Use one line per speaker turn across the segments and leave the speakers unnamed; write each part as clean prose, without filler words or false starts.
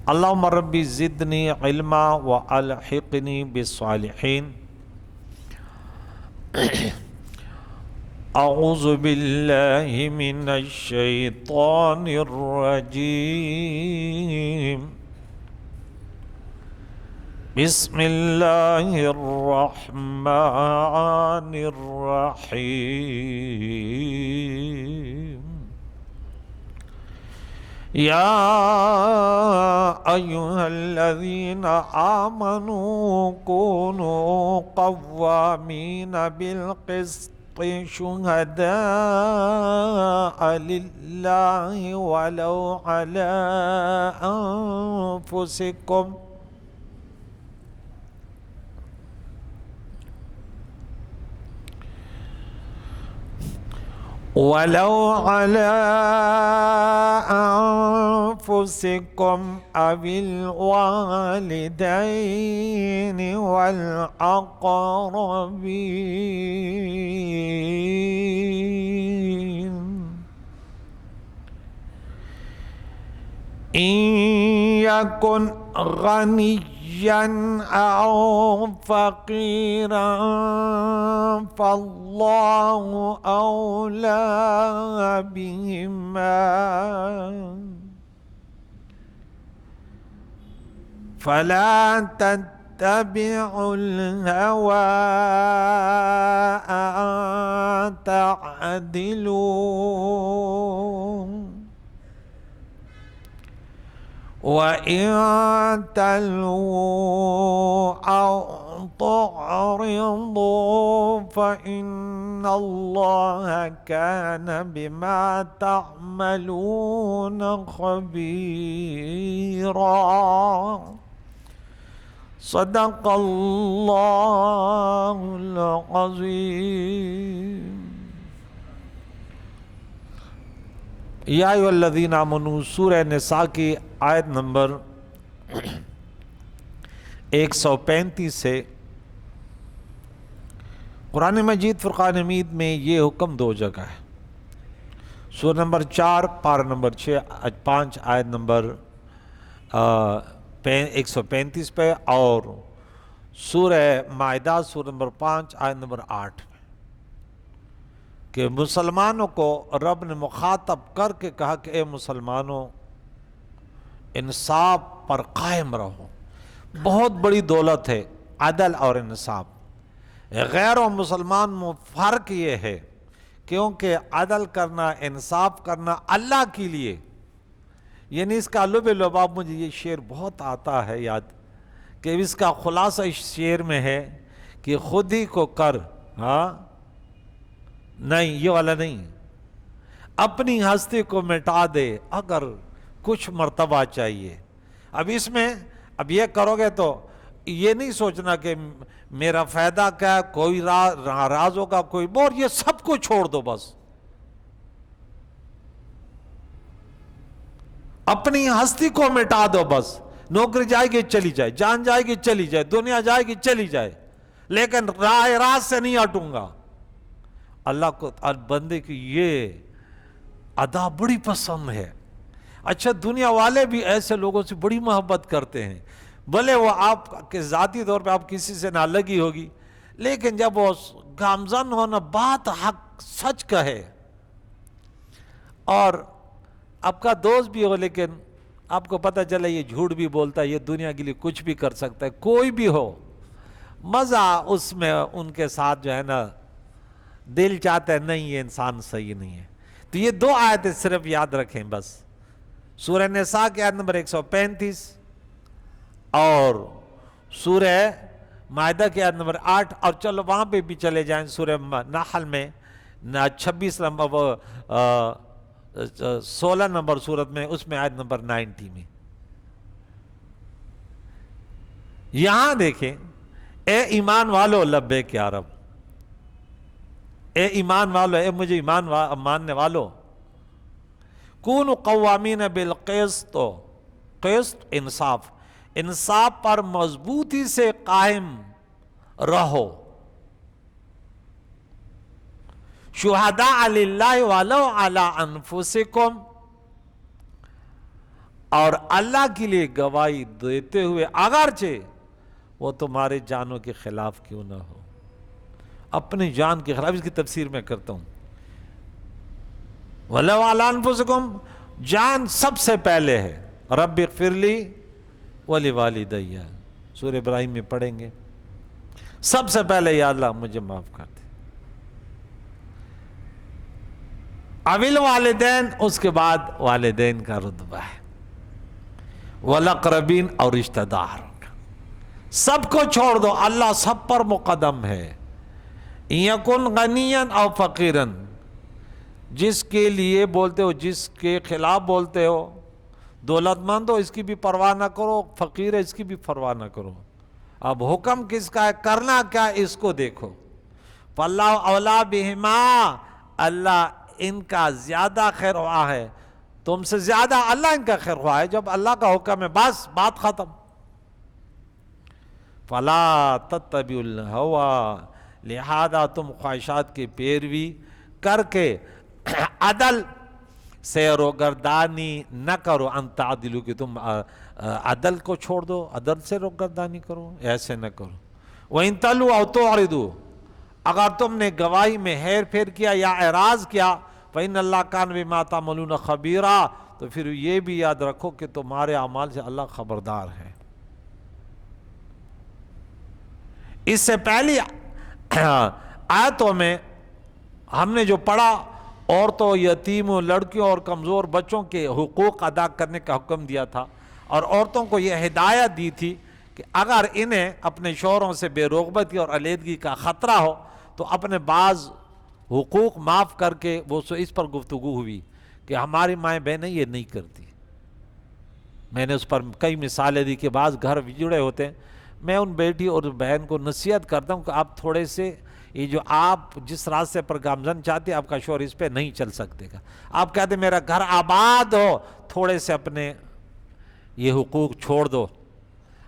اللہم ربی زدنی علما والحقنی بالصالحین۔ اعوذ باللہ من الشیطان الرجیم، بسم اللہ الرحمن الرحیم۔ یا ایہا الذین آمنوا کونوا قوامین بالقسط شہداء للہ ولو علی انفسکم أو الوالدين والأقربين إن يكن غنيا أو فقيرا فالله أولى بهما فلا تتبعوا الهوى أن تعدلوا وإن تلووا أو تعرضوا فإن الله كان بما تعملون خبيرا۔ صدق اللہ العظیم۔ یا ایھا الذین آمنوا سورہ نساء کی آیت نمبر 135 سے قرآن مجید فرقان حمید میں یہ حکم دو جگہ ہے۔ سورہ نمبر 4 پارہ نمبر 5 آیت نمبر 135 پہ، اور سورہ مائدہ سورہ نمبر 5 آیت نمبر 8 میں، کہ مسلمانوں کو رب نے مخاطب کر کے کہا کہ اے مسلمانوں انصاف پر قائم رہو۔ بہت بڑی دولت ہے عدل اور انصاف۔ غیر و مسلمان میں فرق یہ ہے کیونکہ عدل کرنا، انصاف کرنا اللہ کے لیے، یعنی اس کا لب لباب مجھے یہ شعر بہت آتا ہے یاد، کہ اس کا خلاصہ اس شعر میں ہے کہ خود ہی کو کر، ہاں نہیں یہ والا نہیں، اپنی ہستی کو مٹا دے اگر کچھ مرتبہ چاہیے۔ اب اس میں اب یہ کرو گے تو یہ نہیں سوچنا کہ میرا فائدہ کیا ہے، کوئی ناراض ہوگا کوئی، اور یہ سب کو چھوڑ دو، بس اپنی ہستی کو مٹا دو، بس نوکری جائے گی چلی جائے، جان جائے گی چلی جائے، دنیا جائے گی چلی جائے، لیکن راہ سے نہیں ہٹوں گا۔ اللہ کو بندے کی یہ ادا بڑی پسند ہے۔ اچھا دنیا والے بھی ایسے لوگوں سے بڑی محبت کرتے ہیں، بھلے وہ آپ کے ذاتی طور پہ آپ کسی سے نہ لگی ہوگی، لیکن جب وہ گامزن ہونا، بات حق سچ کہے، اور آپ کا دوست بھی ہو لیکن آپ کو پتہ چلے یہ جھوٹ بھی بولتا ہے، یہ دنیا کے لیے کچھ بھی کر سکتا ہے، کوئی بھی ہو، مزہ اس میں ان کے ساتھ جو ہے نا دل چاہتا ہے نہیں یہ انسان صحیح نہیں ہے۔ تو یہ دو آیتیں صرف یاد رکھیں بس، سورہ نساء کی آیت نمبر 135 اور سورہ مائدہ کی آیت نمبر 8، اور چلو وہاں پہ بھی چلے جائیں سورہ نحل میں 26 نمبر 16 نمبر سورت میں، اس میں آیت نمبر 90 میں۔ یہاں دیکھیں، اے ایمان والو لبیک یا رب، اے ایمان والو، اے مجھے ایمان ماننے والو، کون قوامین بالقسط، قسط انصاف، انصاف پر مضبوطی سے قائم رہو، شہداء للہ ولو علی انفسکم، اور اللہ کے لیے گواہی دیتے ہوئے اگرچہ وہ تمہارے جانوں کے خلاف کیوں نہ ہو. اپنی جان کے خلاف. اس کی تفسیر میں کرتا ہوں. وَلَوْ عَلَىٰ أَنفُسِكُمْ, جان سب سے پہلے ہے. رب اغفر لی وَلِوَالِدَيَّ, سورہ ابراہیم میں پڑھیں گے. سب سے پہلے یا اللہ مجھے معاف کر دے. اوِّل والدین, اس کے بعد والدین کا رتبہ ہے. وَالْأَقْرَبِينَ, اور رشتہ دار. سب کو چھوڑ دو, اللہ سب پر مقدم ہے. یکن غنیًا او فقیرًا, جس کے لیے بولتے ہو, جس کے خلاف بولتے ہو, دولت مند ہو اس کی بھی پرواہ نہ کرو, فقیر ہے اس کی بھی پرواہ نہ کرو. اب حکم کس کا ہے, کرنا کیا اس کو دیکھو. فَاللَّهُ أَوْلَىٰ بِهِمَا, اللہ ان کا زیادہ خیر خواہ ہے, تم سے زیادہ اللہ ان کا خیر خواہ ہے. جب اللہ کا حکم ہے بس بات ختم. فَلَا تَتَّبِعُوا الْهَوَىٰ, لہذا تم خواہشات کی پیروی کر کے عدل سے روگردانی نہ کرو. ان تعدلوا, کہ تم عدل کو چھوڑ دو, عدل سے روگردانی کرو, ایسے نہ کرو. وَإِن تَلْوُوا أَوْ تُعْرِضُوا, اگر تم نے گواہی میں ہیر پھیر کیا یا اعراض کیا, فَإِنَّ اللَّهَ كَانَ بِمَا تَعْمَلُونَ خَبِيرًا, تو پھر یہ بھی یاد رکھو کہ تمہارے اعمال سے اللہ خبردار ہے. اس سے پہلی آیتوں میں ہم نے جو پڑھا, عورتوں, یتیموں, لڑکیوں اور کمزور بچوں کے حقوق ادا کرنے کا حکم دیا تھا, اور عورتوں کو یہ ہدایت دی تھی کہ اگر انہیں اپنے شوہروں سے بے رغبتی اور علیحدگی کا خطرہ ہو تو اپنے بعض حقوق معاف کر کے. وہ اس پر گفتگو ہوئی کہ ہماری مائیں بہنیں یہ نہیں کرتی. میں نے اس پر کئی مثالیں دی کہ بعض گھر بگڑے ہوتے ہیں. میں ان بیٹی اور بہن کو نصیحت کرتا ہوں کہ آپ تھوڑے سے یہ جو آپ جس راستے پر گامزن چاہتے ہیں, آپ کا شوہر اس پہ نہیں چل سکتے گا. آپ کہتے ہیں میرا گھر آباد ہو, تھوڑے سے اپنے یہ حقوق چھوڑ دو.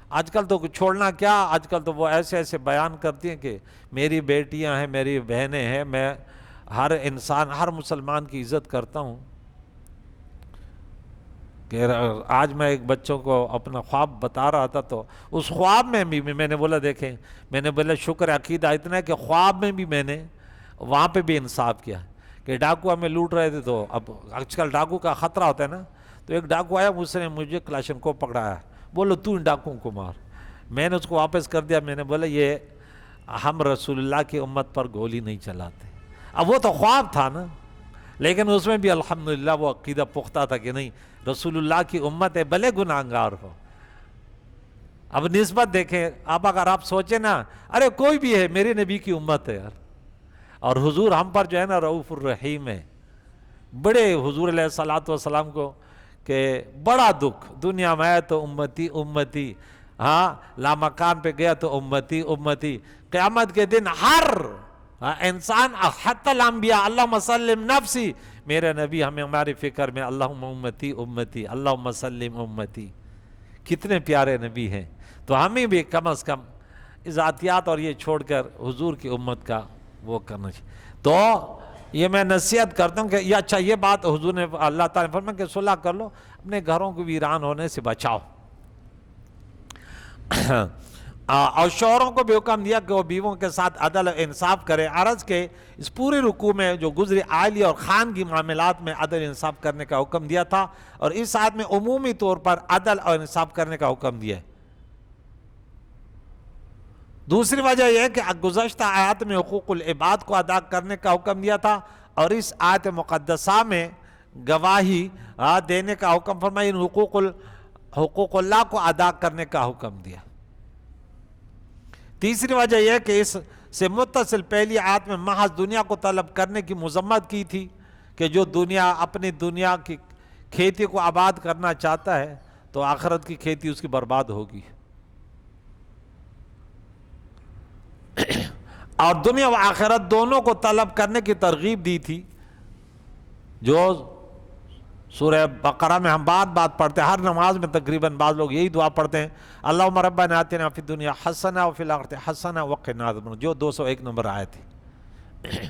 آج کل تو چھوڑنا کیا, آج کل تو وہ ایسے ایسے بیان کرتی ہیں کہ میری بیٹیاں ہیں, میری بہنیں ہیں, میں ہر انسان, ہر مسلمان کی عزت کرتا ہوں. کہ آج میں ایک بچوں کو اپنا خواب بتا رہا تھا, تو اس خواب میں بھی میں نے بولا دیکھیں, میں نے بولا شکر عقیدہ اتنا ہے کہ خواب میں بھی میں نے وہاں پہ بھی انصاف کیا کہ ڈاکو ہمیں لوٹ رہے تھے. تو اب آج کل ڈاکو کا خطرہ ہوتا ہے نا, تو ایک ڈاکو آیا, اس نے مجھے کلاشن کو پکڑایا, بولو تو ان ڈاکوؤں کو مار. میں نے اس کو واپس کر دیا. میں نے بولا یہ ہم رسول اللہ کی امت پر گولی نہیں چلاتے. اب وہ تو خواب تھا نا, لیکن اس میں بھی الحمدللہ وہ عقیدہ پختہ تھا کہ نہیں, رسول اللہ کی امت ہے بھلے گناہگار ہو. اب نسبت دیکھیں آپ, اگر آپ سوچیں نا, ارے کوئی بھی ہے میرے نبی کی امت ہے یار, اور حضور ہم پر جو ہے نا رؤوف الرحیم ہے. بڑے حضور علیہ الصلوۃ والسلام کو کہ بڑا دکھ, دنیا میں آیا تو امتی امتی, ہاں لامکان پہ گیا تو امتی امتی. قیامت کے دن ہر انسان, حتی الانبیاء, اللہم سلم نفسی, میرے نبی ہمیں ہماری فکر میں اللہم امتی امتی, اللہم سلم امتی. کتنے پیارے نبی ہیں. تو ہمیں بھی کم از کم ذاتیات اور یہ چھوڑ کر حضور کی امت کا وہ کرنا چاہیے. تو یہ میں نصیحت کرتا ہوں کہ یہ اچھا, یہ بات حضور نے, اللہ تعالیٰ نے فرمایا کہ صلح کر لو, اپنے گھروں کو ویران ہونے سے بچاؤ. اور شوہروں کو بھی حکم دیا کہ وہ بیووں کے ساتھ عدل و انصاف کرے. عرض کے اس پورے رکوع میں جو گزری عائلی اور خانگی معاملات میں عدل و انصاف کرنے کا حکم دیا تھا, اور اس آیت میں عمومی طور پر عدل اور انصاف کرنے کا حکم دیا ہے. دوسری وجہ یہ ہے کہ گزشتہ آیات میں حقوق العباد کو ادا کرنے کا حکم دیا تھا, اور اس آیت مقدسہ میں گواہی دینے کا حکم فرمایا. ان حقوق اللہ کو ادا کرنے کا حکم دیا. تیسری وجہ یہ ہے کہ اس سے متصل پہلی آیت میں محض دنیا کو طلب کرنے کی مذمت کی تھی کہ جو دنیا اپنی دنیا کی کھیتی کو آباد کرنا چاہتا ہے تو آخرت کی کھیتی اس کی برباد ہوگی. اور دنیا و آخرت دونوں کو طلب کرنے کی ترغیب دی تھی, جو سورہ بقرہ میں ہم بات پڑھتے ہیں. ہر نماز میں تقریباً بعض لوگ یہی دعا پڑھتے ہیں, اللہم ربنا آتنا فی الدنیا حسنہ وفی الآخرۃ حسنہ وقنا عذاب النار, جو 201 نمبر آیت ہے.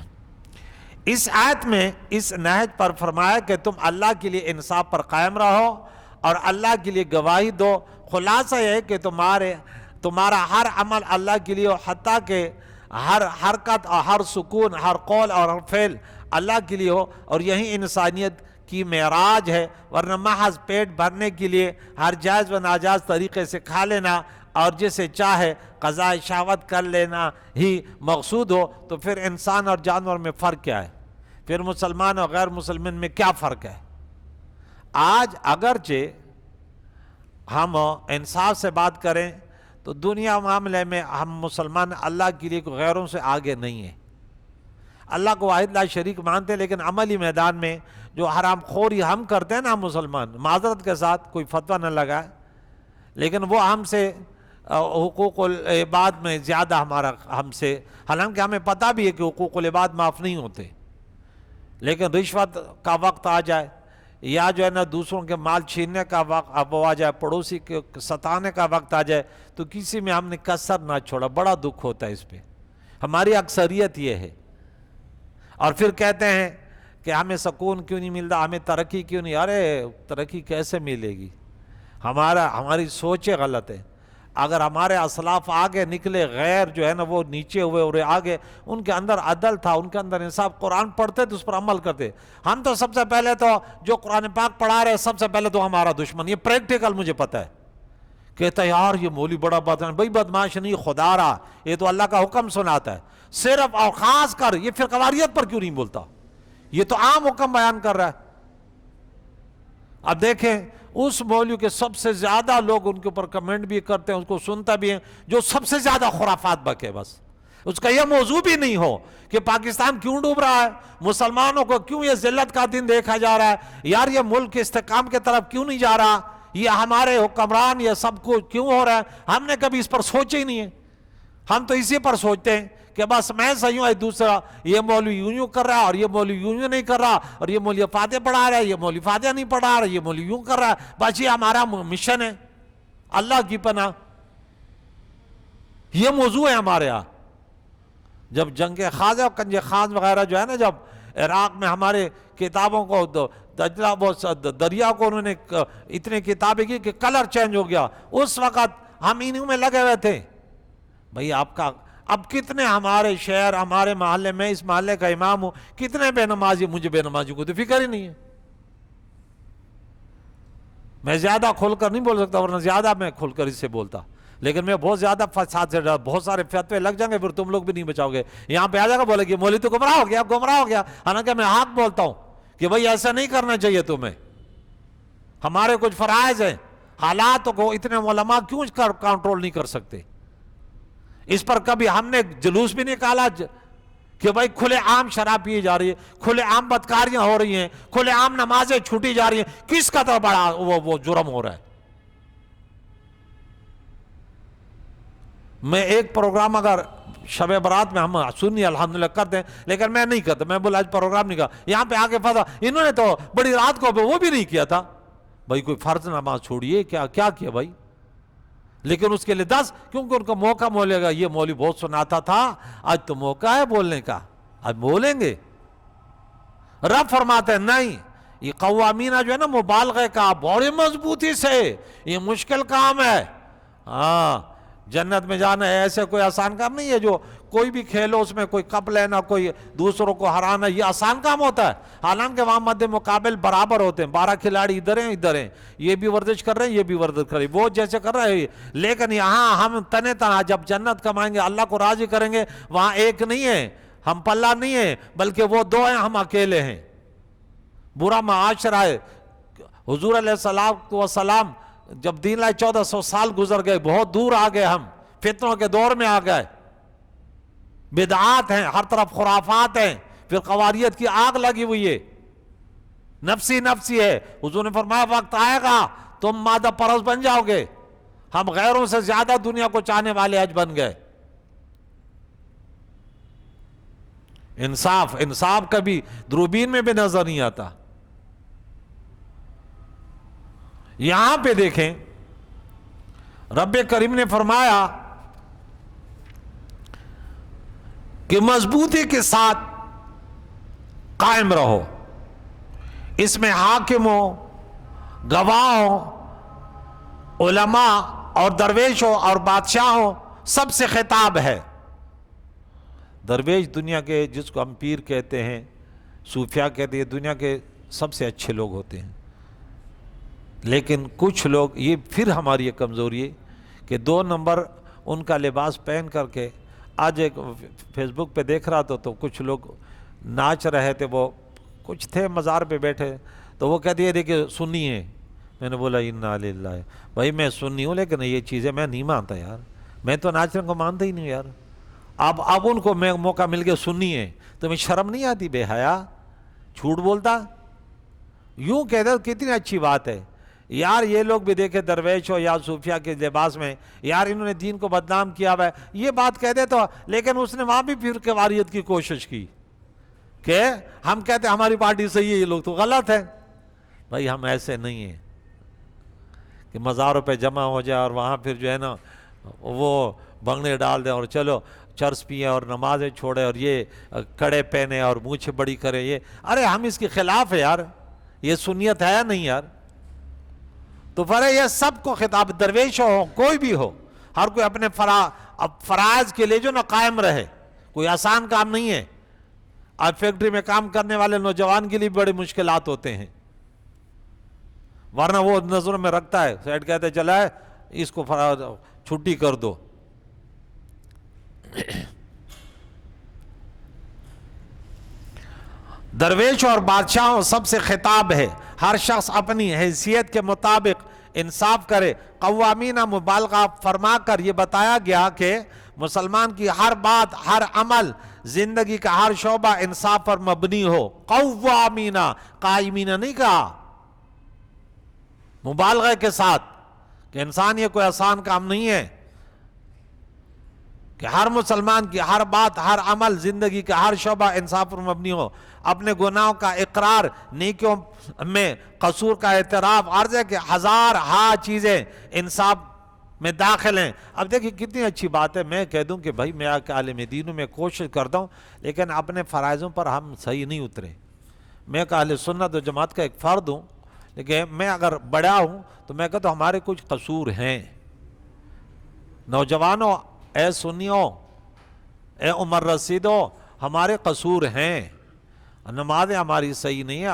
اس آیت میں اس نہج پر فرمایا کہ تم اللہ کے لیے انصاف پر قائم رہو, اور اللہ کے لیے گواہی دو۔ خلاصہ یہ ہے کہ تمہارا ہر عمل اللہ کے لیے ہو، حتیٰ کہ ہر حرکت اور ہر سکون، ہر قول اور ہر فعل اللہ کے لیے ہو، اور یہی انسانیت کی معراج ہے۔ ورنہ محض پیٹ بھرنے کے لیے ہر جائز و ناجائز طریقے سے کھا لینا اور جسے چاہے قضاء شہوت کر لینا ہی مقصود ہو، تو پھر انسان اور جانور میں فرق کیا ہے؟ پھر مسلمان اور غیر مسلمان میں کیا فرق ہے؟ آج اگرچہ ہم انصاف سے بات کریں تو دنیا معاملے میں ہم مسلمان اللہ کے لیے غیروں سے آگے نہیں ہیں، اللہ کو واحد لا شریک مانتے، لیکن عملی میدان میں جو حرام خوری ہم کرتے ہیں نا ہم مسلمان، معذرت کے ساتھ کوئی فتویٰ نہ لگائے، لیکن وہ ہم سے حقوق العباد میں زیادہ ہم سے، حالانکہ ہمیں پتہ بھی ہے کہ حقوق العباد معاف نہیں ہوتے، لیکن رشوت کا وقت آ جائے یا جو ہے نا دوسروں کے مال چھیننے کا وقت آ جائے، پڑوسی کے ستانے کا وقت آ جائے، تو کسی میں ہم نے کسر نہ چھوڑا۔ بڑا دکھ ہوتا ہے اس پہ، ہماری اکثریت یہ ہے۔ اور پھر کہتے ہیں کہ ہمیں سکون کیوں نہیں ملتا، ہمیں ترقی کیوں نہیں۔ ارے ترقی کیسے ملے گی؟ ہماری سوچیں غلط ہے۔ اگر ہمارے اسلاف آگے نکلے، غیر جو ہے نا وہ نیچے ہوئے اور آگے، ان کے اندر عدل تھا، ان کے اندر انصاف، قرآن پڑھتے تو اس پر عمل کرتے۔ ہم تو سب سے پہلے تو جو قرآن پاک پڑھا رہے سب سے پہلے تو ہمارا دشمن، یہ پریکٹیکل مجھے پتہ ہے۔ کہتا ہے یار یہ مولوی بڑا بدمعاش، بھائی بدمعاش نہیں، خدا رہا، یہ تو اللہ کا حکم سناتا ہے صرف اور خاص کر۔ یہ فرقواریت پر کیوں نہیں بولتا؟ یہ تو عام حکم بیان کر رہا ہے۔ اب دیکھیں اس مولوی کے سب سے زیادہ لوگ ان کے اوپر کمنٹ بھی کرتے ہیں، اس کو سنتا بھی ہیں، جو سب سے زیادہ خرافات بکے، بس اس کا یہ موضوع بھی نہیں ہو کہ پاکستان کیوں ڈوب رہا ہے، مسلمانوں کو کیوں یہ ذلت کا دن دیکھا جا رہا ہے، یار یہ ملک استحکام کی طرف کیوں نہیں جا رہا، یہ ہمارے حکمران یہ سب کو کیوں ہو رہا ہے۔ ہم نے کبھی اس پر سوچا ہی نہیں ہے، ہم تو اسی پر سوچتے ہیں کہ بس میں صحیح ہوں، دوسرا یہ مولوی یوں کر رہا ہے اور یہ مولوی یوں نہیں کر رہا، اور یہ مولوی فاتح پڑھا رہا ہے، یہ مولوی فاتح نہیں پڑھا رہا، یہ مولوی یوں کر رہا ہے۔ بس یہ ہمارا مشن ہے، اللہ کی پناہ یہ موضوع ہے ہمارے ہاں۔ جب جنگ خاص اور کنج خاص وغیرہ جو ہے نا، جب عراق میں ہمارے کتابوں کو دجلہ دریا کو انہوں نے اتنے کتابیں کی کہ کلر چینج ہو گیا، اس وقت ہم انہوں میں لگے ہوئے تھے۔ بھئی اب کتنے ہمارے شہر، ہمارے محلے میں، اس محلے کا امام ہوں، کتنے بے نمازی، مجھے بے نمازی کو تو فکر ہی نہیں ہے۔ میں زیادہ کھول کر نہیں بول سکتا، ورنہ زیادہ میں کھول کر اس سے بولتا، لیکن میں بہت زیادہ فساد سے ڈرا، بہت سارے فتوے لگ جائیں گے، پھر تم لوگ بھی نہیں بچاؤ گے۔ یہاں پہ آ جائے گا بولے کہ مولوی تو گمراہ ہو گیا، حالانکہ میں حق بولتا ہوں کہ بھئی ایسا نہیں کرنا چاہیے تمہیں، ہمارے کچھ فرائض ہیں، حالات کو اتنے علماء کیوں کنٹرول نہیں کر سکتے؟ اس پر کبھی ہم نے جلوس بھی نکالا کہ بھائی کھلے عام شراب پی جا رہی ہے، کھلے عام بدکاریاں ہو رہی ہیں، کھلے عام نمازیں چھوٹی جا رہی ہیں، کس کا تو بڑا وہ جرم ہو رہا ہے؟ میں ایک پروگرام اگر شب برات میں ہم سنی الحمدللہ کرتے ہیں، لیکن میں نہیں کرتا، میں بولا آج پروگرام نہیں کہا، یہاں پہ آگے فتح انہوں نے تو بڑی رات کو وہ بھی نہیں کیا تھا۔ بھائی کوئی فرض نماز چھوڑیے، کیا کیا بھائی؟ لیکن اس کے لیے 10، کیونکہ ان کو موقع مولے گا، یہ مولوی بہت سناتا تھا، آج تو موقع ہے بولنے کا، آج بولیں گے۔ رب فرماتے ہیں نہیں، یہ قوامینہ جو ہے نا مبالغے کا، بڑی مضبوطی سے، یہ مشکل کام ہے۔ ہاں جنت میں جانا ہے ایسے کوئی آسان کام نہیں ہے، جو کوئی بھی کھیلو اس میں کوئی کپ لینا، کوئی دوسروں کو ہرانا، یہ آسان کام ہوتا ہے، حالانکہ وہاں مد مقابل برابر ہوتے ہیں، 12 کھلاڑی ادھر ہیں، یہ بھی ورزش کر رہے ہیں، یہ بھی ورزش کر رہے ہیں، وہ جیسے کر رہے ہیں، لیکن یہاں ہم تنے تنہا جب جنت کمائیں گے، اللہ کو راضی کریں گے، وہاں ایک نہیں ہے، ہم پلہ نہیں ہے، بلکہ وہ 2 ہیں، ہم اکیلے ہیں۔ برا معاشرہ ہے۔ حضور علیہ السلام جب دین لائے 1400 سال گزر گئے، بہت دور آ گئے، ہم فتنوں کے دور میں آ گئے، بدعات ہیں، ہر طرف خرافات ہیں، پھر قواریت کی آگ لگی ہوئی ہے، نفسی ہے۔ حضور نے فرمایا وقت آئے گا تم مادہ پرست بن جاؤ گے، ہم غیروں سے زیادہ دنیا کو چاہنے والے آج بن گئے۔ انصاف کبھی دوربین میں بھی نظر نہیں آتا۔ یہاں پہ دیکھیں رب کریم نے فرمایا کہ مضبوطی کے ساتھ قائم رہو، اس میں حاکم ہو، گواہوں، علماء اور درویشوں اور بادشاہوں سب سے خطاب ہے۔ درویش دنیا کے، جس کو ہم پیر کہتے ہیں، صوفیاء کہتے ہیں، دنیا کے سب سے اچھے لوگ ہوتے ہیں، لیکن کچھ لوگ، یہ پھر ہماری یہ کمزوری ہے کہ 2 نمبر ان کا لباس پہن کر کے، آج ایک فیس بک پہ دیکھ رہا تھا تو کچھ لوگ ناچ رہے تھے، وہ کچھ تھے مزار پہ بیٹھے، تو وہ کہتے ہیں دیکھیں سنی ہے۔ میں نے بولا انا للہ، بھائی میں سنی ہوں لیکن یہ چیزیں میں نہیں مانتا یار، میں تو ناچنے کو مانتا ہی نہیں یار۔ اب ان کو میں موقع مل گیا سنی ہے، تمہیں شرم نہیں آتی بے حیا؟ جھوٹ بولتا، یوں کہتے کتنی اچھی بات ہے یار۔ یہ لوگ بھی دیکھے درویش ہو یا صوفیاء کے لباس میں، یار انہوں نے دین کو بدنام کیا ہوا ہے، یہ بات کہہ دے تو، لیکن اس نے وہاں بھی پھر واریت کی کوشش کی کہ ہم کہتے ہیں ہماری پارٹی صحیح ہے، یہ لوگ تو غلط ہے۔ بھائی ہم ایسے نہیں ہیں کہ مزاروں پہ جمع ہو جائے اور وہاں پھر جو ہے نا وہ بنگڑے ڈال دیں اور چلو چرس پیے اور نمازیں چھوڑے اور یہ کڑے پہنے اور مونچھ بڑی کرے، یہ ارے ہم اس کے خلاف ہے یار، یہ سنیت ہے یا نہیں یار؟ تو یہ سب کو خطاب، درویش ہو کوئی بھی ہو، ہر کوئی اپنے فرائض کے لیے جو نا قائم رہے، کوئی آسان کام نہیں ہے۔ آج فیکٹری میں کام کرنے والے نوجوان کے لیے بڑے مشکلات ہوتے ہیں، ورنہ وہ نظروں میں رکھتا ہے، سیٹ کہتے چلا ہے اس کو چھٹی کر دو۔ درویش اور بادشاہوں سب سے خطاب ہے، ہر شخص اپنی حیثیت کے مطابق انصاف کرے۔ قوامین مبالغہ فرما کر یہ بتایا گیا کہ مسلمان کی ہر بات، ہر عمل، زندگی کا ہر شعبہ انصاف پر مبنی ہو۔ قوامین، قائمین نہیں کہا، مبالغہ کے ساتھ، کہ انسان یہ کوئی آسان کام نہیں ہے کہ ہر مسلمان کی ہر بات، ہر عمل، زندگی کا ہر شعبہ انصاف پر مبنی ہو۔ اپنے گناہوں کا اقرار، نیکیوں میں قصور کا اعتراف، عرض ہے کہ ہزار ہا چیزیں انصاف میں داخل ہیں۔ اب دیکھیں کتنی اچھی بات ہے، میں کہہ دوں کہ بھائی میں عالم دین ہوں، میں کوشش کرتا ہوں لیکن اپنے فرائضوں پر ہم صحیح نہیں اترے۔ میں اہل سنت و جماعت کا ایک فرد ہوں، لیکن میں اگر بڑا ہوں تو میں کہتا ہوں ہمارے کچھ قصور ہیں۔ نوجوانوں، اے سنیوں، اے عمر رسیدوں، ہمارے قصور ہیں۔ نمازیں ہماری صحیح نہیں ہے،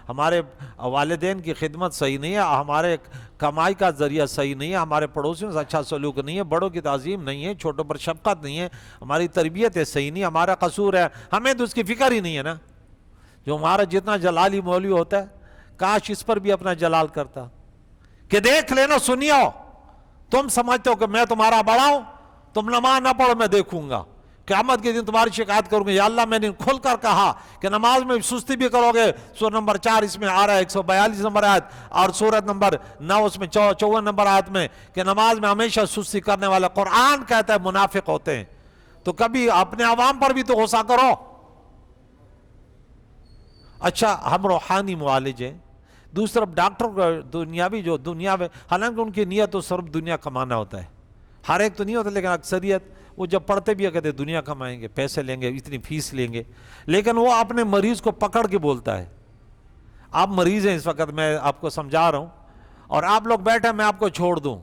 ہمارے والدین کی خدمت صحیح نہیں ہے، ہمارے کمائی کا ذریعہ صحیح نہیں ہے، ہمارے پڑوسیوں سے اچھا سلوک نہیں ہے، بڑوں کی تعظیم نہیں ہے، چھوٹوں پر شفقت نہیں ہے، ہماری تربیت صحیح نہیں ہے، ہمارا قصور ہے۔ ہمیں تو اس کی فکر ہی نہیں ہے نا۔ جو ہمارا جتنا جلالی مولوی ہوتا ہے، کاش اس پر بھی اپنا جلال کرتا کہ دیکھ لینا سنیو، تم سمجھتے ہو کہ میں تمہارا بڑا ہوں، تم نماز نہ پڑھو میں دیکھوں گا، قیامت کے دن تمہاری شکایت کروں گا، یا اللہ میں نے کھل کر کہا کہ نماز میں سستی بھی کرو گے، سورہ نمبر 4 اس میں آ رہا ہے، 142 نمبر آیت، اور سورت نمبر 9 اس میں 54 نمبر آیت میں کہ نماز میں ہمیشہ سستی کرنے والا، قرآن کہتا ہے منافق ہوتے ہیں۔ تو کبھی اپنے عوام پر بھی تو غصہ کرو۔ اچھا ہم روحانی معالج ہیں، دوسرا ڈاکٹر دنیاوی، جو دنیا میں، حالانکہ ان کی نیت تو صرف دنیا کمانا ہوتا ہے، ہر ایک تو نہیں ہوتا، لیکن اکثریت وہ جب پڑھتے بھی ہے کہتے دنیا کمائیں گے، پیسے لیں گے، اتنی فیس لیں گے، لیکن وہ اپنے مریض کو پکڑ کے بولتا ہے۔ آپ مریض ہیں اس وقت، میں آپ کو سمجھا رہا ہوں، اور آپ لوگ بیٹھے میں آپ کو چھوڑ دوں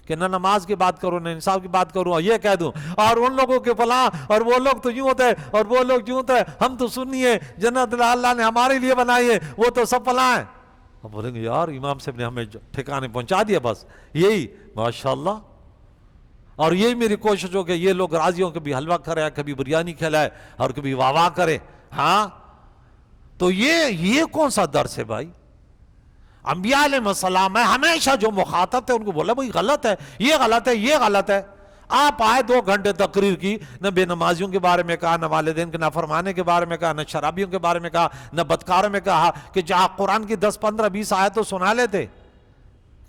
کہ نہ نماز کی بات کروں، نہ انصاف کی بات کروں، اور یہ کہہ دوں اور ان لوگوں کے فلاں، اور وہ لوگ تو یوں ہوتے ہیں اور وہ لوگ یوں ہوتے ہیں، ہم تو سنی ہے، جنت اللہ نے ہمارے لیے بنائی ہے، وہ تو سب فلاں ہیں۔ اب بولیں گے یار امام صاحب نے ہمیں ٹھکانے پہنچا دیا، بس یہی ماشاءاللہ، اور یہی میری کوشش ہو کہ یہ لوگ راضیوں کبھی حلوہ کھلائے، کبھی بریانی کھلائے اور کبھی واہ واہ کرے۔ ہاں تو یہ کون سا درس ہے بھائی؟ انبیاء علیہ السلام ہے، ہمیشہ جو مخاطب تھے ان کو بولا بھائی غلط ہے، یہ غلط ہے، یہ غلط ہے۔ آپ آئے 2 گھنٹے تقریر کی، نہ بے نمازیوں کے بارے میں کہا، نہ والدین کے نافرمانے کے بارے میں کہا، نہ شرابیوں کے بارے میں کہا، نہ بدکاروں میں کہا، کہ جہاں قرآن کی 10 15 20 آیت تو سنا لیتے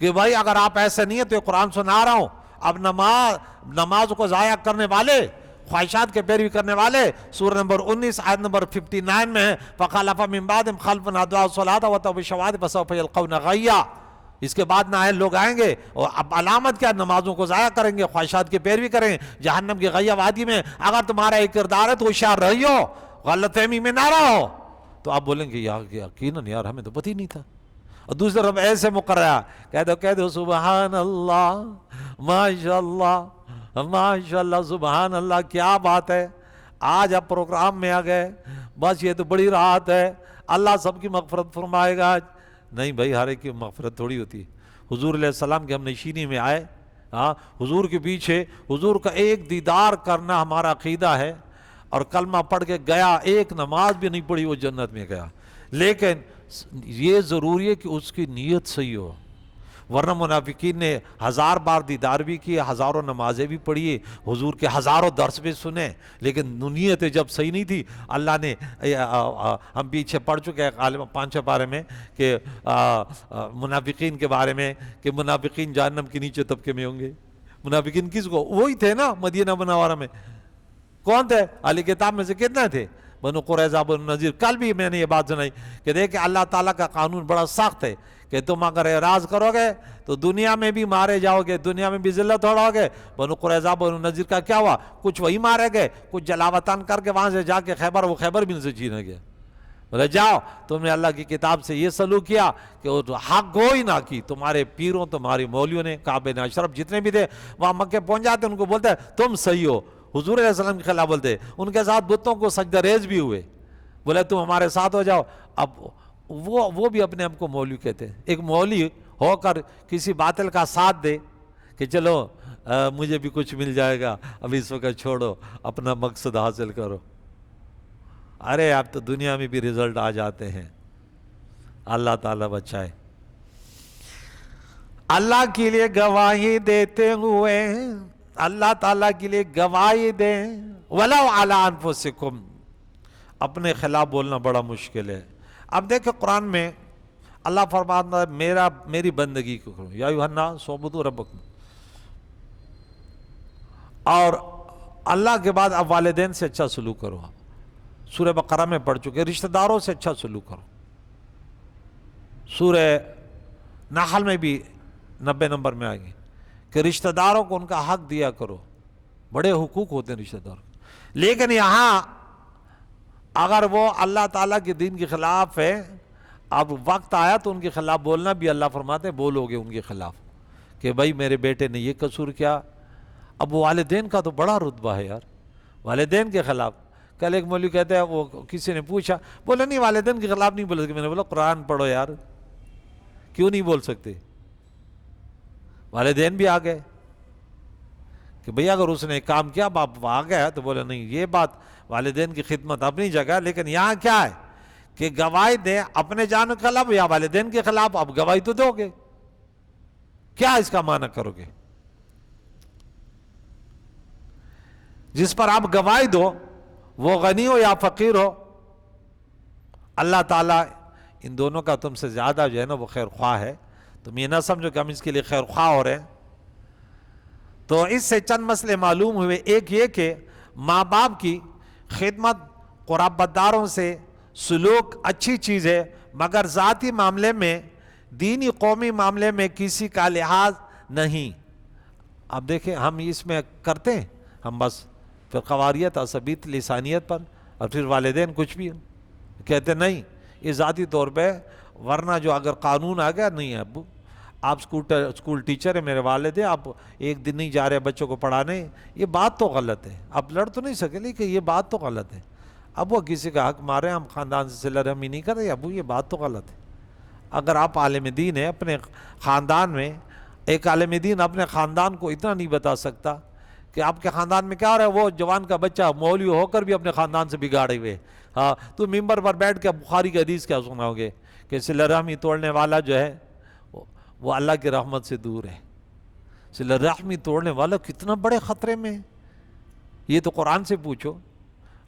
کہ بھائی اگر آپ ایسے نہیں ہیں تو یہ قرآن سنا رہا ہوں۔ اب نماز کو ضائع کرنے والے، خواہشات کے پیروی کرنے والے، سورہ نمبر 19 آیت نمبر 59 میں ہے، فَخَلَفَ مِن بَعْدِهِمْ خَلْفٌ أَضَاعُوا الصَّلَاةَ وَاتَّبَعُوا الشَّهَوَاتِ فَسَوْفَ يَلْقَوْنَ غَيًّا۔ اس کے بعد نائل لوگ آئیں گے اور اب علامت کیا، نمازوں کو ضائع کریں گے، خواہشات کی پیروی کریں گے، جہنم کی غیہ وادی میں۔ اگر تمہارا ایک کردار ہے تو ہوشیار رہیو، غلط فہمی میں نہ رہو۔ تو آپ بولیں گے یقیناً یار ہمیں تو پتہ ہی نہیں تھا، اور دوسری طرف ایسے مقررہ کہہ دو سبحان اللہ، ماشاء اللہ، ماشاء اللہ، سبحان اللہ، کیا بات ہے، آج آپ پروگرام میں آ گئے، بس یہ تو بڑی راحت ہے، اللہ سب کی مغفرت فرمائے گا آج۔ نہیں بھائی، ہر ایک کی مغفرت تھوڑی ہوتی ہے۔ حضور علیہ السلام کے ہم نشینی میں آئے، حضور کے پیچھے حضور کا ایک دیدار کرنا ہمارا عقیدہ ہے، اور کلمہ پڑھ کے گیا، ایک نماز بھی نہیں پڑھی وہ جنت میں گیا، لیکن یہ ضروری ہے کہ اس کی نیت صحیح ہو، ورنہ منافقین نے 1000 بار دیدار بھی کیے، ہزاروں نمازیں بھی پڑھی، حضور کے ہزاروں درس بھی سنے، لیکن نیت جب صحیح نہیں تھی، اللہ نے ہم پیچھے پڑھ چکے ہیں غالباً 5-6 بارے میں کہ منافقین کے بارے میں کہ منافقین جہنم کے نیچے طبقے میں ہوں گے۔ منافقین کس کو؟ وہی تھے نا مدینہ منورہ میں، کون تھے؟ اہل کتاب میں سے کتنے تھے؟ بنو قریظہ، بنو نذیر۔ کل بھی میں نے یہ بات سنائی کہ دیکھیں اللہ تعالیٰ کا قانون بڑا سخت ہے کہ تم اگر اعراض کرو گے تو دنیا میں بھی مارے جاؤ گے، دنیا میں بھی ذلت اڑاؤ گے۔ بنو قریظہ، بنو نذیر کا کیا ہوا؟ کچھ وہی مارے گئے، کچھ جلاوطن کر کے وہاں سے جا کے وہ خیبر بھی ان سے چھینا گیا۔ بولے جاؤ، تم نے اللہ کی کتاب سے یہ سلوک کیا کہ وہ حق گوئی نہ کی، تمہارے پیروں، تمہاری مولیوں نے، کعب بن اشرف جتنے بھی تھے وہاں مکے پہنچ جاتے ان کو بولتے تم صحیح ہو، حضور علیہ السلام کے خلاف بولتے، ان کے ساتھ بتوں کو سجدہ ریز بھی ہوئے، بولے تم ہمارے ساتھ ہو جاؤ۔ اب وہ بھی اپنے آپ کو مولوی کہتے ہیں۔ ایک مولوی ہو کر کسی باطل کا ساتھ دے کہ چلو مجھے بھی کچھ مل جائے گا، اب اس وقت چھوڑو، اپنا مقصد حاصل کرو۔ ارے اب تو دنیا میں بھی رزلٹ آ جاتے ہیں، اللہ تعالیٰ بچائے۔ اللہ کے لیے گواہی دیتے ہوئے، اللہ تعالیٰ کے لیے گواہی دیں، وَلَوْ عَلَىٰ أَنفُسِكُمْ، اپنے خلاف بولنا بڑا مشکل ہے۔ اب دیکھیں قرآن میں اللہ فرماتا ہے میری بندگی کو کرو، یا ایھا الناس اعبدوا ربکم، اور اللہ کے بعد اب والدین سے اچھا سلوک کرو۔ سورہ بقرہ میں پڑھ چکے، رشتہ داروں سے اچھا سلوک کرو۔ سورہ نحل میں بھی 90 نمبر میں آئے گی کہ رشتہ داروں کو ان کا حق دیا کرو، بڑے حقوق ہوتے ہیں رشتہ داروں کے۔ لیکن یہاں اگر وہ اللہ تعالیٰ کے دین کے خلاف ہے، اب وقت آیا تو ان کے خلاف بولنا بھی اللہ فرماتے بولو گے ان کے خلاف کہ بھائی میرے بیٹے نے یہ قصور کیا۔ اب والدین کا تو بڑا رتبہ ہے یار، والدین کے خلاف۔ کل ایک مولوی کہتے ہیں، وہ کسی نے پوچھا، بولے نہیں والدین کے خلاف نہیں بول سکتے۔ میں نے بولا قرآن پڑھو یار، کیوں نہیں بول سکتے؟ والدین بھی آ گئے کہ بھئی اگر اس نے کام کیا باپ آ گیا تو بولے نہیں، یہ بات والدین کی خدمت اپنی جگہ، لیکن یہاں کیا ہے کہ گواہی دیں اپنے جان کے خلاف یا والدین کے خلاف، اب گواہی تو دو گے، کیا اس کا معنی کرو گے؟ جس پر آپ گواہی دو وہ غنی ہو یا فقیر ہو، اللہ تعالیٰ ان دونوں کا تم سے زیادہ جو ہے نا وہ خیر خواہ ہے۔ تم یہ نہ سمجھو کہ ہم اس کے لیے خیر خواہ ہو رہے ہیں۔ تو اس سے چند مسئلے معلوم ہوئے۔ ایک یہ کہ ماں باپ کی خدمت، قرابت داروں سے سلوک اچھی چیز ہے، مگر ذاتی معاملے میں، دینی قومی معاملے میں کسی کا لحاظ نہیں۔ اب دیکھیں ہم اس میں کرتے ہیں، ہم بس پھر قواریت، عصبیت، لسانیت پر، اور پھر والدین کچھ بھی کہتے نہیں، یہ ذاتی طور پہ، ورنہ جو اگر قانون آ گیا نہیں ہے ابو آپ اسکول ٹیچر ہیں، میرے والد ہیں، آپ ایک دن نہیں جا رہے بچوں کو پڑھانے، یہ بات تو غلط ہے۔ آپ لڑ تو نہیں سکے لیکن یہ بات تو غلط ہے۔ اب وہ کسی کا حق مارے، ہم خاندان سے صلہ رحمی نہیں کر رہے، ابو یہ بات تو غلط ہے۔ اگر آپ عالم دین ہیں، اپنے خاندان میں ایک عالم دین اپنے خاندان کو اتنا نہیں بتا سکتا کہ آپ کے خاندان میں کیا ہو رہا ہے، وہ جوان کا بچہ مولوی ہو کر بھی اپنے خاندان سے بگاڑے ہوئے، ہاں تو ممبر پر بیٹھ کے بخاری کی حدیث کیا سناؤ گے کہ صلہ رحمی توڑنے والا جو ہے وہ اللہ کی رحمت سے دور ہے۔ صلہ رحمی توڑنے والا کتنا بڑے خطرے میں ہے، یہ تو قرآن سے پوچھو۔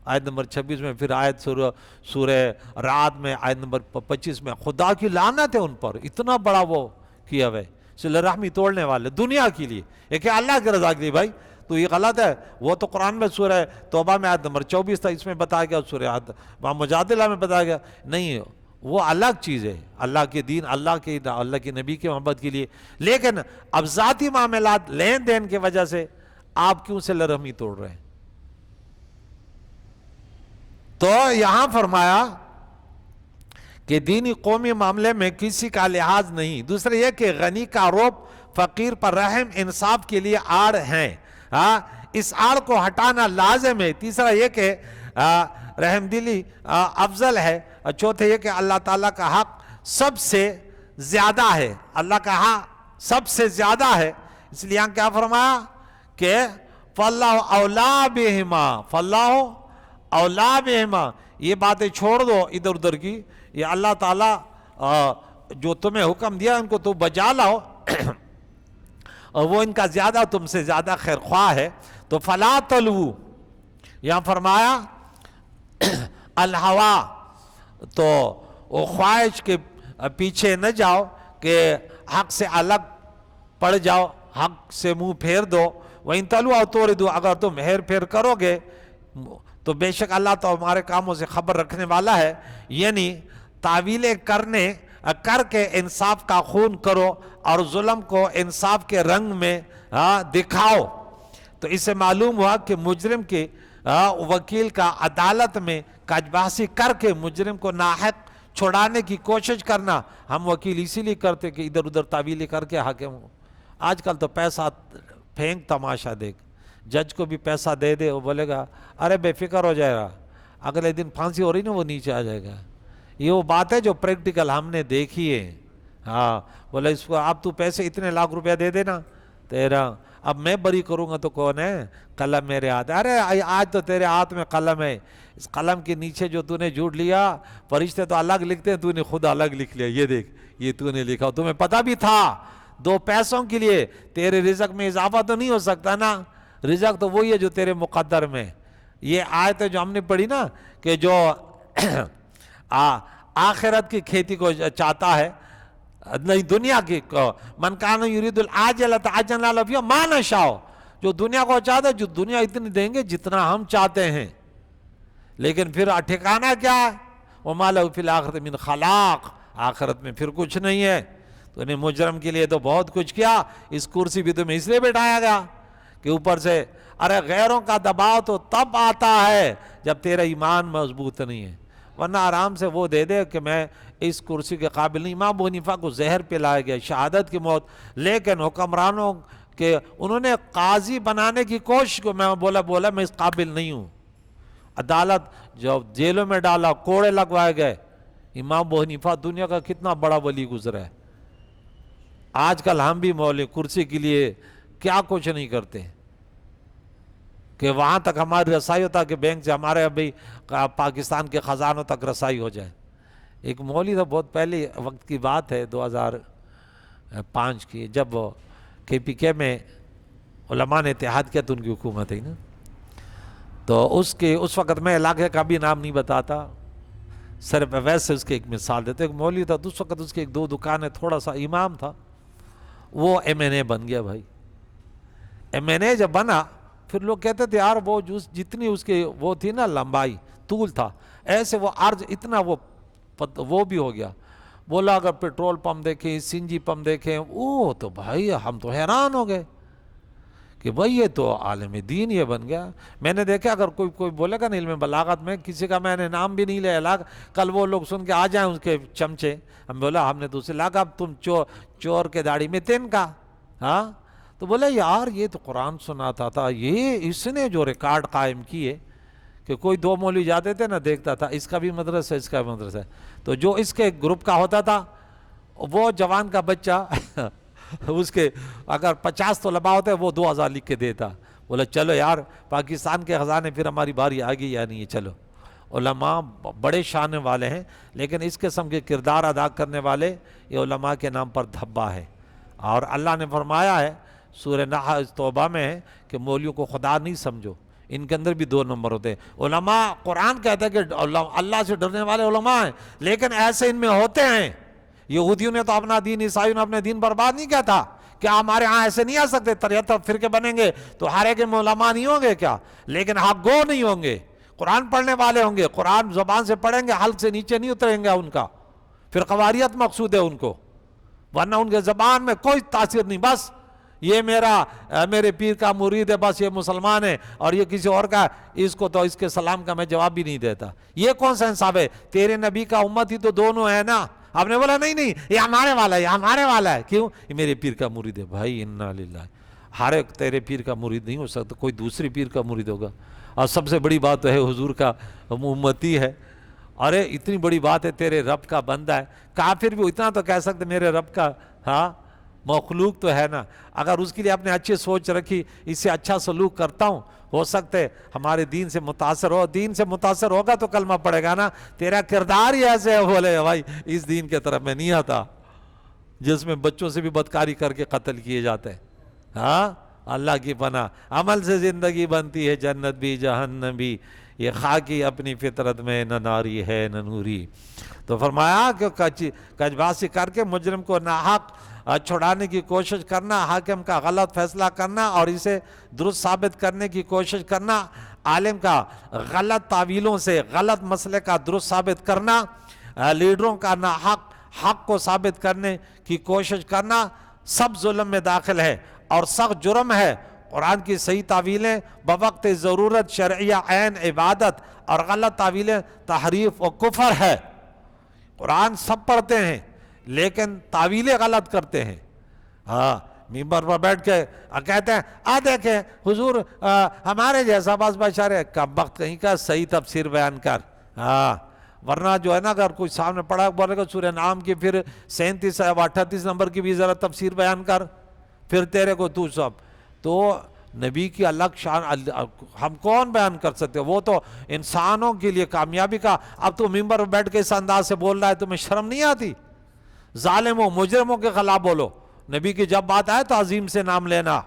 آیت نمبر 26 میں، پھر آیت سورہ رعد میں آیت نمبر 25 میں، خدا کی لعنت ہے ان پر، اتنا بڑا وہ کیا ہوئے صلہ رحمی توڑنے والے دنیا کے لیے، ایک اللہ کی رضا کے لیے۔ بھائی تو یہ غلط ہے۔ وہ تو قرآن میں سورہ توبہ میں آیت نمبر 24 تھا، اس میں بتایا گیا، سورہ مجادلہ میں بتایا گیا، نہیں وہ الگ چیز ہے، اللہ کے دین، اللہ کے نبی کی محبت کے لیے۔ لیکن اب ذاتی معاملات، لین دین کی وجہ سے آپ کیوں صلہ رحمی توڑ رہے ہیں؟ تو یہاں فرمایا کہ دینی قومی معاملے میں کسی کا لحاظ نہیں. دوسرے یہ کہ غنی کا روب فقیر پر رحم انصاف کے لیے آڑ ہیں، اس آڑ کو ہٹانا لازم ہے. تیسرا یہ کہ رحم دلی افضل ہے. چوتھے یہ کہ اللہ تعالیٰ کا حق سب سے زیادہ ہے، اللہ کا حق سب سے زیادہ ہے. اس لیے یہاں کیا فرمایا کہ فَاللَّهُ أَوْلَىٰ بِهِمَا، فَاللَّهُ أَوْلَىٰ بِهِمَا. یہ باتیں چھوڑ دو ادھر ادھر کی، یہ اللہ تعالیٰ جو تمہیں حکم دیا ان کو تو بجا لاؤ اور وہ ان کا زیادہ تم سے زیادہ خیر خواہ ہے. تو فَلَا تَلْوُوا، یہاں فرمایا الہوا، تو وہ خواہش کے پیچھے نہ جاؤ کہ حق سے الگ پڑ جاؤ، حق سے منہ پھیر دو. وَإِن تَلْوُوا تُوْرِدُوا، اگر تم ہیر پھیر کرو گے تو بے شک اللہ تو ہمارے کاموں سے خبر رکھنے والا ہے. یعنی تعویلیں کر کے انصاف کا خون کرو اور ظلم کو انصاف کے رنگ میں دکھاؤ. تو اس سے معلوم ہوا کہ مجرم کے وکیل کا عدالت میں کج بحثی کر کے مجرم کو ناحق چھڑانے کی کوشش کرنا. ہم وکیل اسی لیے کرتے کہ ادھر ادھر تعویلیں کر کے حاکم ہو. آج کل تو پیسہ پھینک تماشا دیکھ، جج کو بھی پیسہ دے دے، وہ بولے گا ارے بے فکر ہو جائے گا، اگلے دن پھانسی ہو رہی نا وہ نیچے آ جائے گا. یہ وہ بات ہے جو پریکٹیکل ہم نے دیکھی ہے. بولے اس کو اب تو پیسے اتنے لاکھ روپیہ دے دینا تیرا، اب میں بری کروں گا تو کون ہے؟ قلم میرے ہاتھ. ارے آج تو تیرے ہاتھ میں قلم ہے، اس قلم کے نیچے جو تو نے جھوٹ لیا، فرشتے تو الگ لکھتے ہیں، تو نے خود الگ لکھ لیا. یہ دیکھ، یہ تو نے لکھا، تمہیں پتہ بھی تھا 2 پیسوں کے لیے تیرے رزق میں اضافہ تو نہیں ہو سکتا نا. رزق تو وہی ہے جو تیرے مقدر میں. یہ آیت جو ہم نے پڑھی نا کہ جو آخرت کی کھیتی کو چاہتا ہے، نہیں دنیا کی، من کان یرید العاجلۃ عجلنا له فیہا ما نشاء، جو دنیا کو چاہتا ہے، جو دنیا اتنی دیں گے جتنا ہم چاہتے ہیں، لیکن پھر ٹھکانہ کیا ہے؟ وما له فی الآخرۃ من خلاق، آخرت میں پھر کچھ نہیں ہے. تو نے مجرم کے لیے تو بہت کچھ کیا. اس کرسی بھی تمہیں اس لیے بٹھایا گیا کہ اوپر سے ارے غیروں کا دباؤ تو تب آتا ہے جب تیرا ایمان مضبوط نہیں ہے، ورنہ آرام سے وہ دے دے کہ میں اس کرسی کے قابل نہیں. امام ابو حنیفہ کو زہر پلایا گیا، شہادت کی موت، لیکن حکمرانوں کے انہوں نے قاضی بنانے کی کوشش کو، میں بولا میں اس قابل نہیں ہوں. عدالت جو جیلوں میں ڈالا، کوڑے لگوائے گئے. امام ابو حنیفہ دنیا کا کتنا بڑا ولی گزرا ہے. آج کل ہم بھی مولوی کرسی کے لیے کیا کچھ نہیں کرتے کہ وہاں تک ہماری رسائی ہوتا کہ بینک سے ہمارے ابھی پاکستان کے خزانوں تک رسائی ہو جائے. ایک مولوی تھا، بہت پہلے وقت کی بات ہے، 2005 کی، جب KPK میں علماء نے اتحاد کیا تو ان کی حکومت ہے نا. تو اس وقت میں علاقے کا بھی نام نہیں بتاتا، صرف ویسے اس کے ایک مثال دیتے. ایک مولوی تھا، اس وقت اس کے 1-2 دکانیں، تھوڑا سا امام تھا، وہ MNA بن گیا. بھائی MNA جب بنا پھر لوگ کہتے تھے یار وہ جتنی اس کے وہ تھی نا لمبائی، طول تھا، ایسے وہ عرض اتنا وہ بھی ہو گیا. بولا اگر پیٹرول پمپ دیکھیں، CNG پمپ دیکھیں، تو بھائی ہم تو حیران ہو گئے کہ بھائی یہ تو عالم دین یہ بن گیا. میں نے دیکھا اگر کوئی بولے گا نا علم بلاغت میں، کسی کا میں نے نام بھی نہیں لیا، کل وہ لوگ سن کے آ جائیں اس کے چمچے، ہم بولا ہم نے تو اسے لاگا اب تم چور کے داڑھی میں تین کا. تو بولے یار یہ تو قرآن سناتا تھا، یہ اس نے جو ریکارڈ قائم کیے کہ کوئی 2 مولوی جاتے تھے نا، دیکھتا تھا اس کا بھی مدرسہ ہے، اس کا بھی مدرسہ ہے. تو جو اس کے گروپ کا ہوتا تھا وہ جوان کا بچہ اس کے اگر 50 طلباء ہوتے وہ 2000 لکھ کے دیتا. بولا چلو یار پاکستان کے خزانے پھر ہماری باری آ گئی یا نہیں. چلو علماء بڑے شان والے ہیں، لیکن اس قسم کے کردار ادا کرنے والے یہ علماء کے نام پر دھبا ہے. اور اللہ نے فرمایا ہے سورہ نحل توبہ میں ہے کہ مولویوں کو خدا نہیں سمجھو، ان کے اندر بھی 2 نمبر ہوتے ہیں. علماء قرآن کہتا ہے کہ اللہ سے ڈرنے والے علماء ہیں، لیکن ایسے ان میں ہوتے ہیں. یہودیوں نے تو اپنا دین، عیسائیوں نے اپنے دین برباد نہیں کیا تھا. کیا ہمارے ہاں ایسے نہیں آ سکتے 73 فرقے بنیں گے تو ہر ایک میں علماء نہیں ہوں گے کیا؟ لیکن حق گو نہیں ہوں گے، قرآن پڑھنے والے ہوں گے، قرآن زبان سے پڑھیں گے، حلق سے نیچے نہیں اتریں گے ان کا. پھر قواریت مقصود ہے ان کو، ورنہ ان کے زبان میں کوئی تاثیر نہیں، بس یہ میرے پیر کا مرید ہے، بس یہ مسلمان ہے، اور یہ کسی اور کا، اس کو تو اس کے سلام کا میں جواب بھی نہیں دیتا. یہ کون سا انصاف ہے؟ تیرے نبی کا امت ہی تو دونوں ہے نا. آپ نے بولا نہیں یہ ہمارے والا ہے، یہ ہمارے والا ہے. کیوں؟ یہ میرے پیر کا مرید ہے. بھائی انا للہ، ہر ایک تیرے پیر کا مرید نہیں ہو سکتا، کوئی دوسری پیر کا مرید ہوگا. اور سب سے بڑی بات تو ہے حضور کا امتی ہے. ارے اتنی بڑی بات ہے، تیرے رب کا بندہ ہے. کافر بھی اتنا تو کہہ سکتے میرے رب کا مخلوق تو ہے نا. اگر اس کے لیے آپ نے اچھی سوچ رکھی، اس سے اچھا سلوک کرتا ہوں، ہو سکتا ہے ہمارے دین سے متاثر ہو. دین سے متاثر ہوگا تو کلمہ پڑے گا نا. تیرا کردار ہی ایسے ہے، بولے بھائی اس دین کے طرف میں نہیں آتا جس میں بچوں سے بھی بدکاری کر کے قتل کیے جاتے ہیں. اللہ کی پناہ. عمل سے زندگی بنتی ہے، جنت بھی جہنم بھی. یہ خاکی اپنی فطرت میں نہ ناری ہے نہ نوری. تو فرمایا کہ کچباسی کر کے مجرم کو ناحق چھڑانے کی کوشش کرنا، حاکم کا غلط فیصلہ کرنا اور اسے درست ثابت کرنے کی کوشش کرنا، عالم کا غلط تعویلوں سے غلط مسئلے کا درست ثابت کرنا، لیڈروں کا ناحق حق کو ثابت کرنے کی کوشش کرنا، سب ظلم میں داخل ہے اور سخت جرم ہے. قرآن کی صحیح تعویلیں بوقت ضرورت شرعیہ عین عبادت، اور غلط تعویلیں تحریف و کفر ہے. قرآن سب پڑھتے ہیں لیکن تعویلیں غلط کرتے ہیں. ممبر پر بیٹھ کے کہتے ہیں دیکھیں حضور ہمارے جیسا بس بشر ہے. کم وقت کہیں کا صحیح تفسیر بیان کر. ورنہ جو ہے نا، اگر کوئی سامنے پڑھا بولے گا سورہ نعم کی پھر 37 یا 38 نمبر کی بھی ذرا تفسیر بیان کر، پھر تیرے کو تو سب. تو نبی کی الگ شان ہم کون بیان کر سکتے؟ وہ تو انسانوں کے لیے کامیابی کا. اب تو ممبر پر بیٹھ کے اس انداز سے بول رہا ہے، تمہیں شرم نہیں آتی؟ ظالموں مجرموں کے خلاف بولو. نبی کی جب بات آئے تو عظیم سے نام لینا.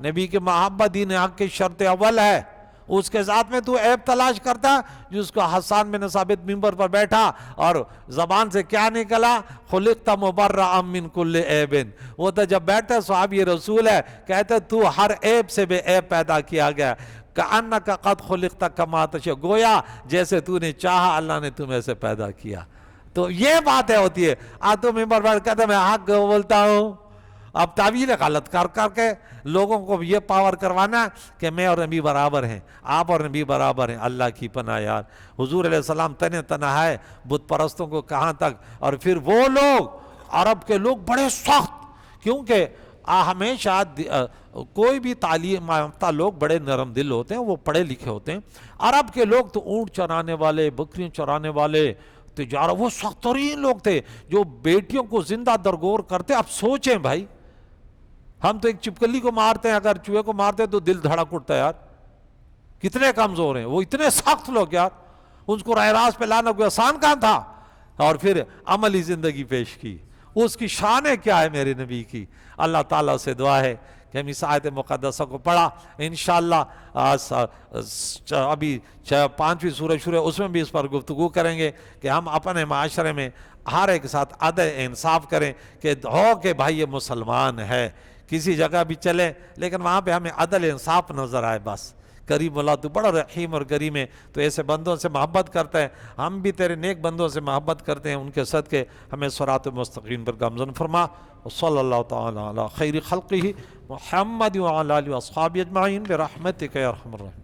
نبی کی محبت دین حق کی شرط اول ہے. اس کے ذات میں تو عیب تلاش کرتا، جس کو حسان بن ثابت ممبر پر بیٹھا اور زبان سے کیا نکلا؟ خلقت مبرأ من کل عیب. وہ تو جب بیٹھا صحابی رسول ہے، کہتے تو ہر عیب سے بے عیب پیدا کیا گیا. کأنک قد خلقت کما تشاء، گویا جیسے تو نے چاہا اللہ نے تمہیں سے پیدا کیا. تو یہ باتیں ہوتی ہے. تو ممبر پر کہتے میں حق بولتا ہوں. اب تعویل غلط کر کر کے لوگوں کو یہ پاور کروانا کہ میں اور نبی برابر ہیں، آپ اور نبی برابر ہیں. اللہ کی پناہ یار. حضور علیہ السلام تنہ تنہا ہے بت پرستوں کو کہاں تک. اور پھر وہ لوگ عرب کے لوگ بڑے سخت، کیونکہ ہمیشہ کوئی بھی تعلیم یافتہ لوگ بڑے نرم دل ہوتے ہیں، وہ پڑھے لکھے ہوتے ہیں. عرب کے لوگ تو اونٹ چرانے والے، بکریاں چرانے والے، تجارت، وہ سخت ترین لوگ تھے جو بیٹیوں کو زندہ درگور کرتے. اب سوچیں بھائی، ہم تو ایک چپکلی کو مارتے ہیں، اگر چوہے کو مارتے ہیں تو دل دھڑک اٹھتا ہے یار. کتنے کمزور ہیں وہ، اتنے سخت لوگ یار. ان کو راہ راست پہ لانا کوئی آسان کام تھا. اور پھر عملی زندگی پیش کی. اس کی شانیں کیا ہے میرے نبی کی. اللہ تعالیٰ سے دعا ہے کہ ہم اس آیت مقدسہ کو پڑھا انشاءاللہ. ابھی 5ویں سورہ شروع ہے، اس میں بھی اس پر گفتگو کریں گے کہ ہم اپنے معاشرے میں ہر ایک ساتھ عدل انصاف کریں کہ ہو کہ بھائی یہ مسلمان ہے. کسی جگہ بھی چلیں لیکن وہاں پہ ہمیں عدل انصاف نظر آئے. بس کریم اللہ تو بڑا رحیم اور کریم ہے، تو ایسے بندوں سے محبت کرتا ہے. ہم بھی تیرے نیک بندوں سے محبت کرتے ہیں، ان کے صدقے ہمیں صراط مستقیم پر گامزن فرما. وصلی اللہ تعالی علی خیر خلقہ محمد وعلی آلہ واصحابہ اجمعین برحمتک یا ارحم الراحمین.